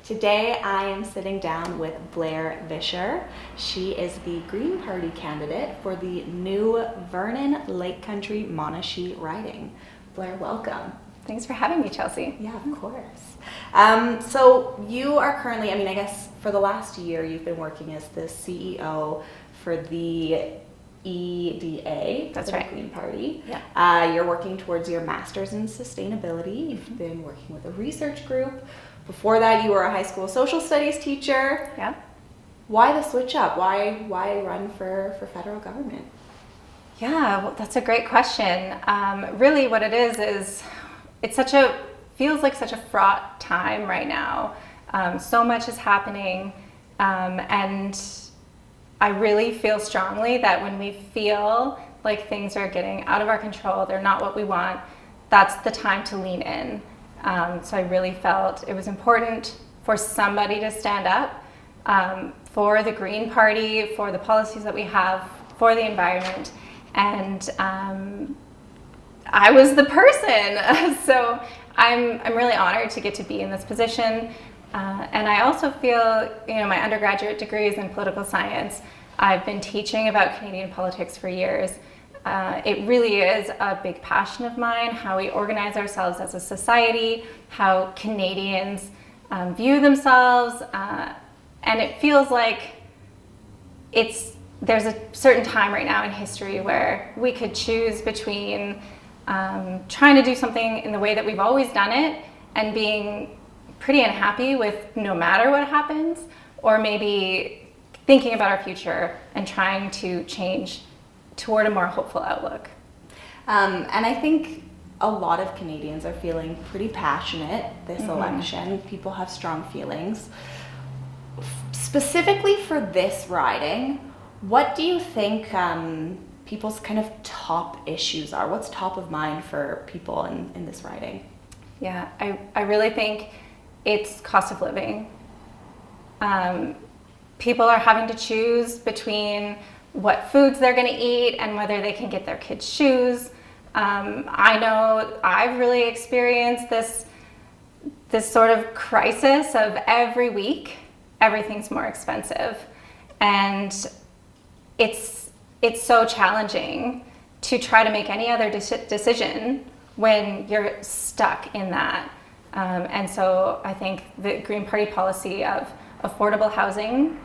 Today I am sitting down with Blair Visscher. She is the Green Party candidate for the new Vernon-Lake Country-Monashee riding. Blair, welcome. Thanks for having me, Chelsea. Yeah, of course. So you are currently, I guess for the last year you've been working as the CEO for the EDA, That's for right. the Green Party. Yeah. You're working towards your master's in sustainability. You've been working with a research group. Before that, you were a high school social studies teacher. Yeah. Why the switch up? Why run for federal government? Yeah, well, that's a great question. Really what it is it's feels like such a fraught time right now. So much is happening, and I really feel strongly that when we feel like things are getting out of our control, they're not what we want, that's the time to lean in. So I really felt it was important for somebody to stand up for the Green Party, for the policies that we have, for the environment, and I was the person. So I'm really honored to get to be in this position, and I also feel, my undergraduate degree is in political science. I've been teaching about Canadian politics for years. It really is a big passion of mine, how we organize ourselves as a society, how Canadians view themselves, and it feels like there's a certain time right now in history where we could choose between trying to do something in the way that we've always done it and being pretty unhappy with no matter what happens, or maybe thinking about our future and trying to change toward a more hopeful outlook. And I think a lot of Canadians are feeling pretty passionate this election. People have strong feelings. Specifically for this riding, what do you think people's kind of top issues are? What's top of mind for people in this riding? Yeah, I really think it's cost of living. People are having to choose between what foods they're going to eat and whether they can get their kids shoes. I know I've really experienced this sort of crisis of every week everything's more expensive, and it's so challenging to try to make any other decision when you're stuck in that. And so I think the Green Party policy of affordable housing,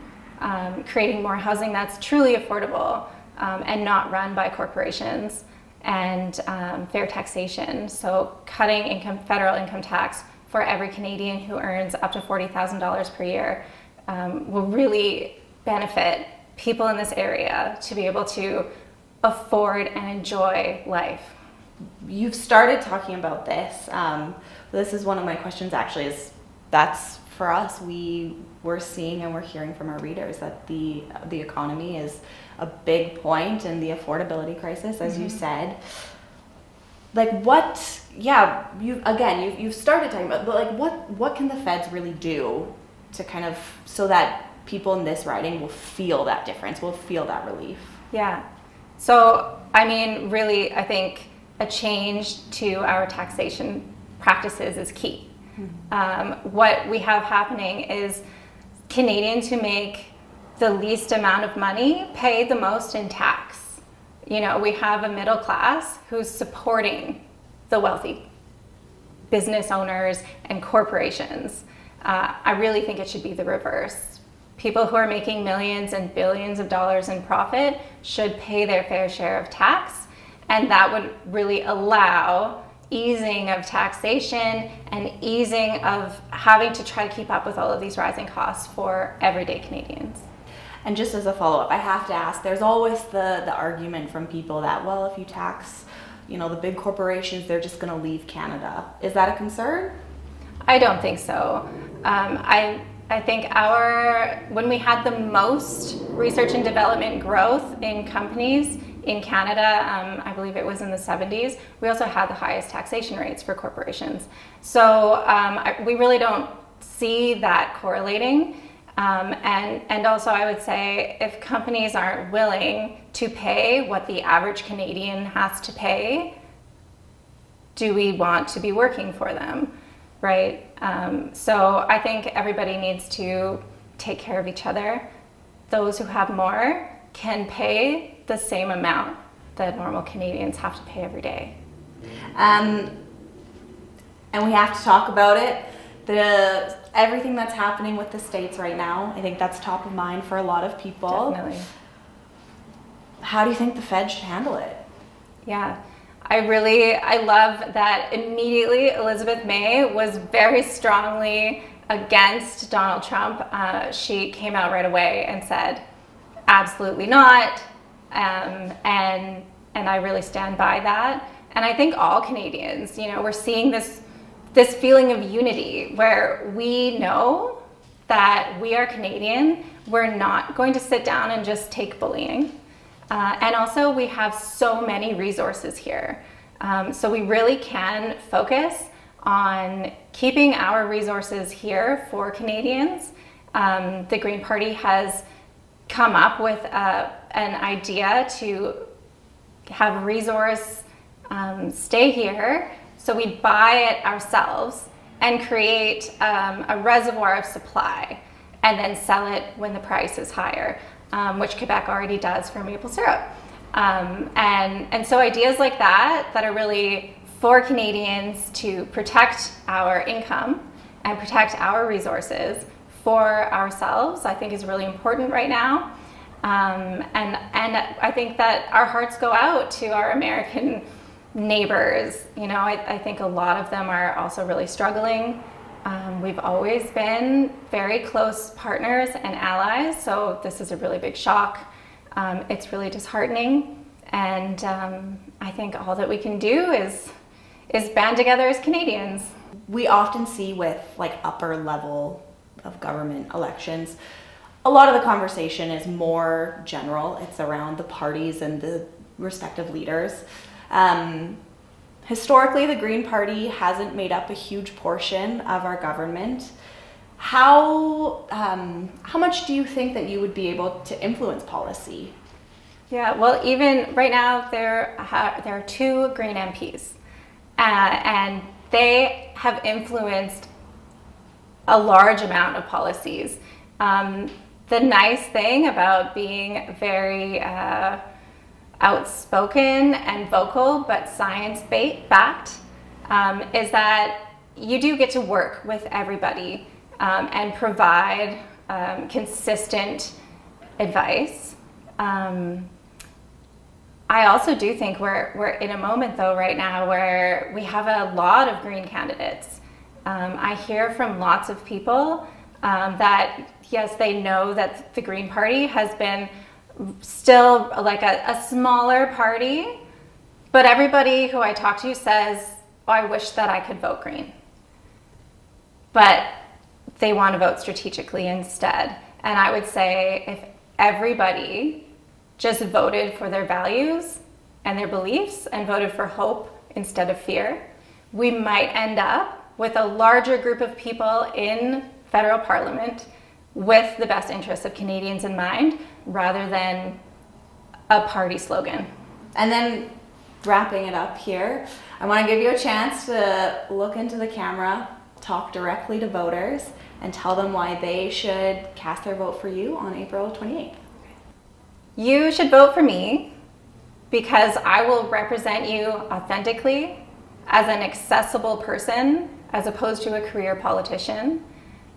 creating more housing that's truly affordable and not run by corporations, and fair taxation. So cutting federal income tax for every Canadian who earns up to $40,000 per year will really benefit people in this area to be able to afford and enjoy life. You've started talking about this. This is one of my questions actually, that's for us, we're seeing and we're hearing from our readers that the economy is a big point in the affordability crisis, as you said. Like you've started talking about, but like what can the feds really do to kind of, so that people in this riding will feel that difference, will feel that relief? Yeah. So, really, I think a change to our taxation practices is key. What we have happening is Canadians who make the least amount of money pay the most in tax. We have a middle class who's supporting the wealthy business owners and corporations. I really think it should be the reverse. People who are making millions and billions of dollars in profit should pay their fair share of tax, and that would really allow easing of taxation and easing of having to try to keep up with all of these rising costs for everyday Canadians. And just as a follow-up, I have to ask, there's always the argument from people that, well, if you tax, the big corporations, they're just going to leave Canada. Is that a concern? I don't think so. I think when we had the most research and development growth in companies in Canada, I believe it was in the 70s, we also had the highest taxation rates for corporations. So we really don't see that correlating. And also I would say if companies aren't willing to pay what the average Canadian has to pay, do we want to be working for them? right? So I think everybody needs to take care of each other. Those who have more can pay the same amount that normal Canadians have to pay every day. And we have to talk about it. Everything that's happening with the states right now, I think that's top of mind for a lot of people. Definitely. How do you think the Fed should handle it? Yeah, I love that immediately Elizabeth May was very strongly against Donald Trump. She came out right away and said, absolutely not. And I really stand by that. And I think all Canadians, we're seeing this feeling of unity where we know that we are Canadian. We're not going to sit down and just take bullying. And also we have so many resources here. So we really can focus on keeping our resources here for Canadians. The Green Party has come up with an idea to have resource stay here. So we buy it ourselves and create a reservoir of supply and then sell it when the price is higher, which Quebec already does for maple syrup. And so ideas like that are really for Canadians to protect our income and protect our resources for ourselves, I think is really important right now. And I think that our hearts go out to our American neighbors. I think a lot of them are also really struggling. We've always been very close partners and allies, so this is a really big shock. It's really disheartening, and I think all that we can do is band together as Canadians. We often see with upper level of government elections, a lot of the conversation is more general. It's around the parties and the respective leaders. Historically, the Green Party hasn't made up a huge portion of our government. How much do you think that you would be able to influence policy? Yeah, well, even right now there are 2 Green MPs, and they have influenced a large amount of policies. The nice thing about being very outspoken and vocal, but science-backed, is that you do get to work with everybody and provide consistent advice. I also do think we're in a moment, though, right now where we have a lot of Green candidates. I hear from lots of people that, yes, they know that the Green Party has been still like a smaller party, but everybody who I talk to says, oh, I wish that I could vote Green. But they want to vote strategically instead. And I would say if everybody just voted for their values and their beliefs and voted for hope instead of fear, we might end up with a larger group of people in federal parliament with the best interests of Canadians in mind, rather than a party slogan. And then wrapping it up here, I want to give you a chance to look into the camera, talk directly to voters, and tell them why they should cast their vote for you on April 28th. You should vote for me because I will represent you authentically as an accessible person as opposed to a career politician.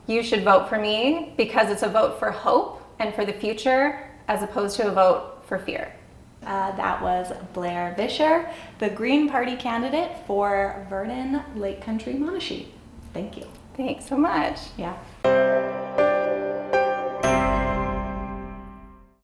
You should vote for me because it's a vote for hope and for the future as opposed to a vote for fear. That was Blair Visscher, the Green Party candidate for Vernon-Lake Country-Monashee. Thank you. Thanks so much. Yeah.